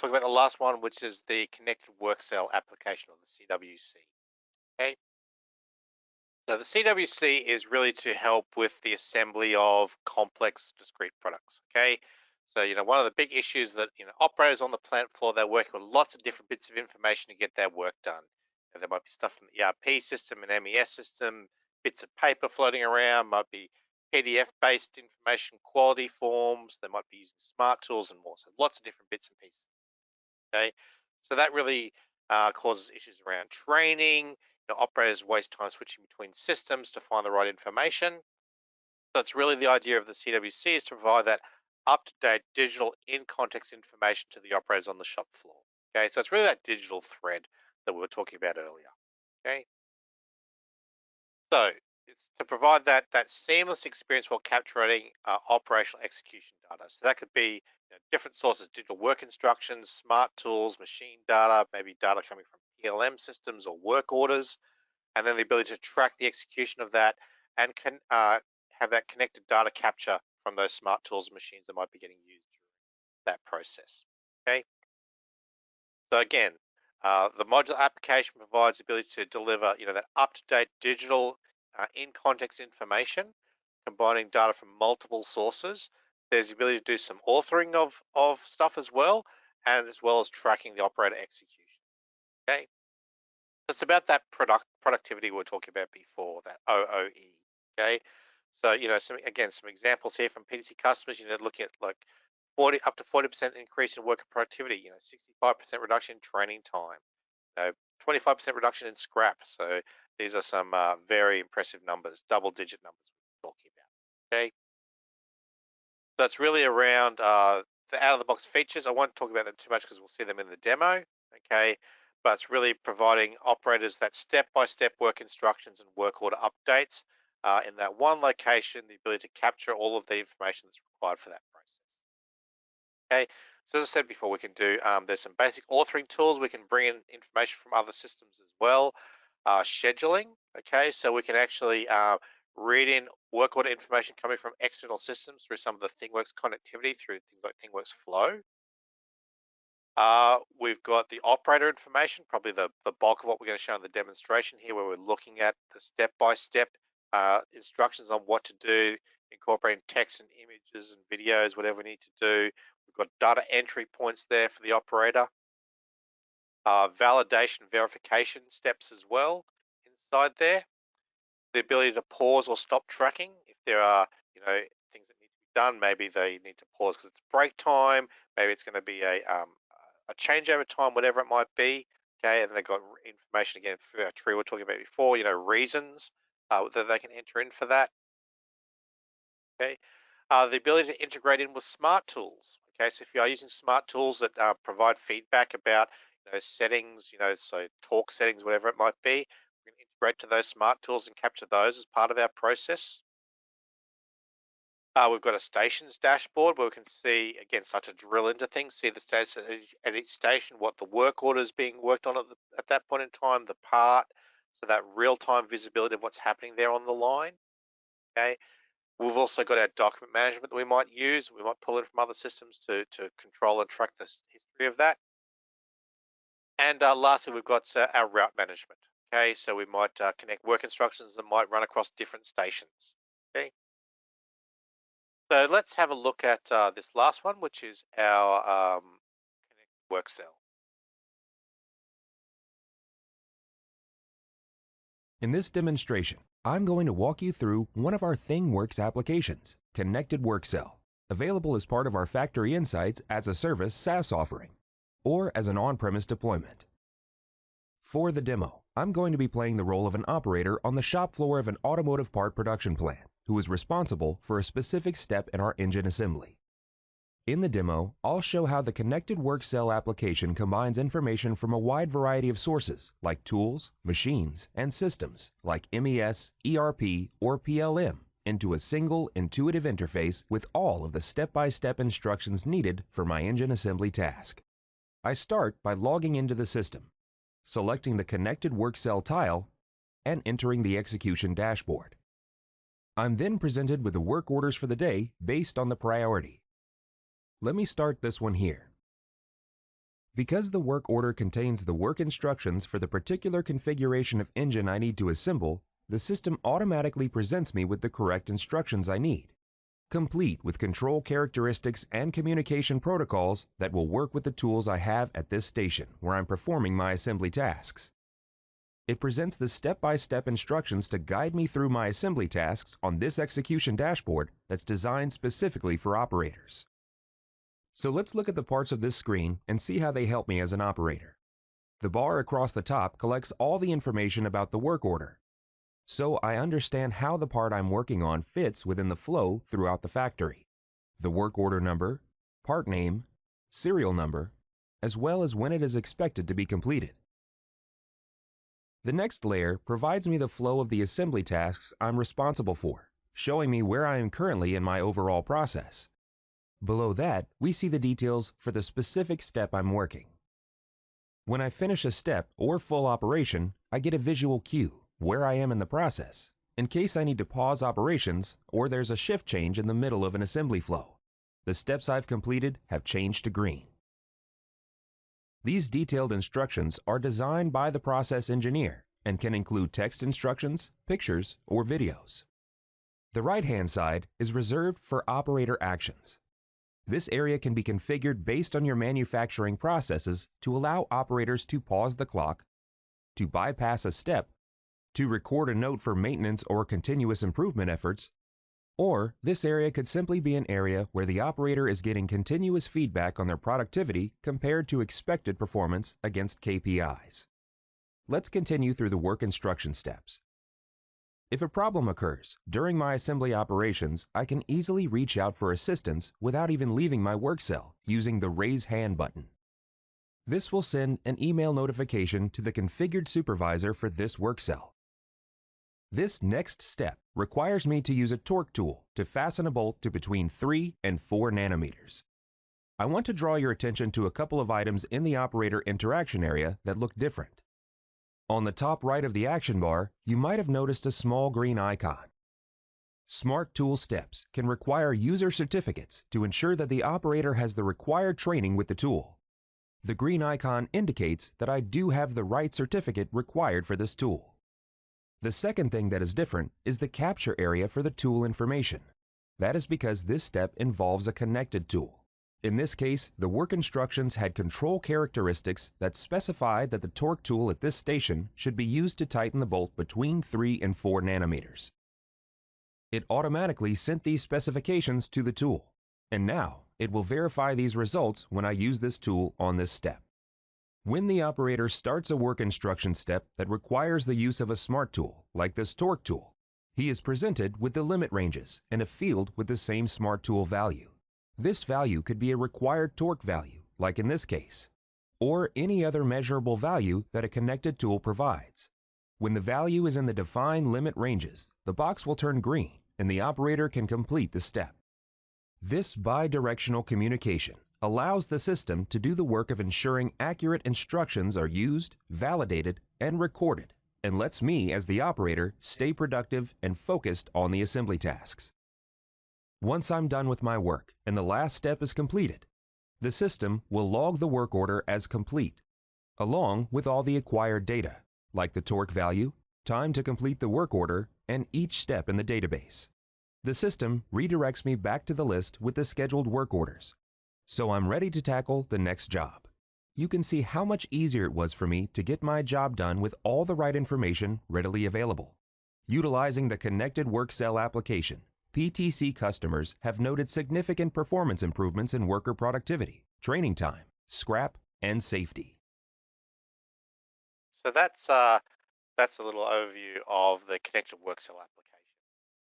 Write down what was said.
talk about the last one, which is the Connected Work Cell application, or the CWC. Okay. So the CWC is really to help with the assembly of complex discrete products. Okay. So, one of the big issues that, operators on the plant floor, they're working with lots of different bits of information to get their work done. And there might be stuff from the ERP system and MES system, bits of paper floating around, might be PDF-based information quality forms, they might be using smart tools and more. So lots of different bits and pieces. Okay, so that really causes issues around training. Operators waste time switching between systems to find the right information. So it's really the idea of the CWC is to provide that up-to-date digital in-context information to the operators on the shop floor. Okay, so it's really that digital thread that we were talking about earlier. Okay, so it's to provide that seamless experience while capturing operational execution data. So that could be different sources: digital work instructions, smart tools, machine data, maybe data coming from PLM systems or work orders, and then the ability to track the execution of that and can have that connected data capture from those smart tools and machines that might be getting used during that process. Okay, so again, the modular application provides the ability to deliver, that up-to-date digital in-context information, combining data from multiple sources. There's the ability to do some authoring of stuff as well as tracking the operator execution. Okay, so it's about that productivity we were talking about before, that OOE. Okay, so some examples here from PDC customers. Looking at like 40% increase in worker productivity. 65% reduction in training time. 25% reduction in scrap. So these are some very impressive numbers, double-digit numbers we're talking about. Okay, so it's really around the out-of-the-box features. I won't talk about them too much because we'll see them in the demo. Okay, but it's really providing operators that step-by-step work instructions and work order updates in that one location, the ability to capture all of the information that's required for that process. Okay, so as I said before, we can do, there's some basic authoring tools. We can bring in information from other systems as well. Scheduling, okay, so we can actually read in work order information coming from external systems through some of the ThingWorx connectivity through things like ThingWorx Flow. We've got the operator information, probably the bulk of what we're going to show in the demonstration here, where we're looking at the step-by-step instructions on what to do, incorporating text and images and videos, whatever we need to do. We've got data entry points there for the operator, validation, verification steps as well inside there. The ability to pause or stop tracking if there are, things that need to be done. Maybe they need to pause because it's break time. Maybe it's going to be a changeover time, whatever it might be. Okay, and they've got information again through our tree we're talking about before. Reasons that they can enter in for that. Okay, the ability to integrate in with smart tools. Okay, so if you are using smart tools that provide feedback about settings, so torque settings, whatever it might be, we can integrate to those smart tools and capture those as part of our process. We've got a stations dashboard where we can see, again, start to drill into things, see the status at each station, what the work order is being worked on at that point in time, the part, so that real-time visibility of what's happening there on the line. Okay, we've also got our document management that we might use. We might pull in from other systems to control and track the history of that. And lastly, we've got our route management. Okay, so we might connect work instructions that might run across different stations. Okay, so let's have a look at this last one, which is our connected work cell. In this demonstration, I'm going to walk you through one of our ThingWorx applications, Connected Work Cell, available as part of our Factory Insights as a Service SaaS offering, or as an on-premise deployment. For the demo, I'm going to be playing the role of an operator on the shop floor of an automotive part production plant who is responsible for a specific step in our engine assembly. In the demo, I'll show how the Connected Work Cell application combines information from a wide variety of sources like tools, machines, and systems like MES, ERP, or PLM into a single intuitive interface with all of the step-by-step instructions needed for my engine assembly task. I start by logging into the system, selecting the Connected Work Cell tile, and entering the execution dashboard. I'm then presented with the work orders for the day based on the priority. Let me start this one here. Because the work order contains the work instructions for the particular configuration of engine I need to assemble, the system automatically presents me with the correct instructions I need, complete with control characteristics and communication protocols that will work with the tools I have at this station where I'm performing my assembly tasks. It presents the step-by-step instructions to guide me through my assembly tasks on this execution dashboard that's designed specifically for operators. So let's look at the parts of this screen and see how they help me as an operator. The bar across the top collects all the information about the work order, so I understand how the part I'm working on fits within the flow throughout the factory. The work order number, part name, serial number, as well as when it is expected to be completed. The next layer provides me the flow of the assembly tasks I'm responsible for, showing me where I am currently in my overall process. Below that, we see the details for the specific step I'm working. When I finish a step or full operation, I get a visual cue where I am in the process, in case I need to pause operations or there's a shift change in the middle of an assembly flow. The steps I've completed have changed to green. These detailed instructions are designed by the process engineer and can include text instructions, pictures, or videos. The right-hand side is reserved for operator actions. This area can be configured based on your manufacturing processes to allow operators to pause the clock, to bypass a step, to record a note for maintenance or continuous improvement efforts, or this area could simply be an area where the operator is getting continuous feedback on their productivity compared to expected performance against KPIs. Let's continue through the work instruction steps. If a problem occurs during my assembly operations, I can easily reach out for assistance without even leaving my work cell using the Raise Hand button. This will send an email notification to the configured supervisor for this work cell. This next step requires me to use a torque tool to fasten a bolt to between 3 and 4 nanometers. I want to draw your attention to a couple of items in the operator interaction area that look different. On the top right of the action bar, you might have noticed a small green icon. Smart Tool steps can require user certificates to ensure that the operator has the required training with the tool. The green icon indicates that I do have the right certificate required for this tool. The second thing that is different is the capture area for the tool information. That is because this step involves a connected tool. In this case, the work instructions had control characteristics that specified that the torque tool at this station should be used to tighten the bolt between 3 and 4 nanometers. It automatically sent these specifications to the tool, and now it will verify these results when I use this tool on this step. When the operator starts a work instruction step that requires the use of a smart tool, like this torque tool, he is presented with the limit ranges and a field with the same smart tool value. This value could be a required torque value, like in this case, or any other measurable value that a connected tool provides. When the value is in the defined limit ranges, the box will turn green and the operator can complete the step. This bidirectional communication allows the system to do the work of ensuring accurate instructions are used, validated, and recorded, and lets me, as the operator, stay productive and focused on the assembly tasks. Once I'm done with my work and the last step is completed, the system will log the work order as complete, along with all the acquired data, like the torque value, time to complete the work order, and each step in the database. The system redirects me back to the list with the scheduled work orders, so I'm ready to tackle the next job. You can see how much easier it was for me to get my job done with all the right information readily available. Utilizing the Connected Work Cell application, PTC customers have noted significant performance improvements in worker productivity, training time, scrap, and safety. So that's a little overview of the Connected Work Cell application.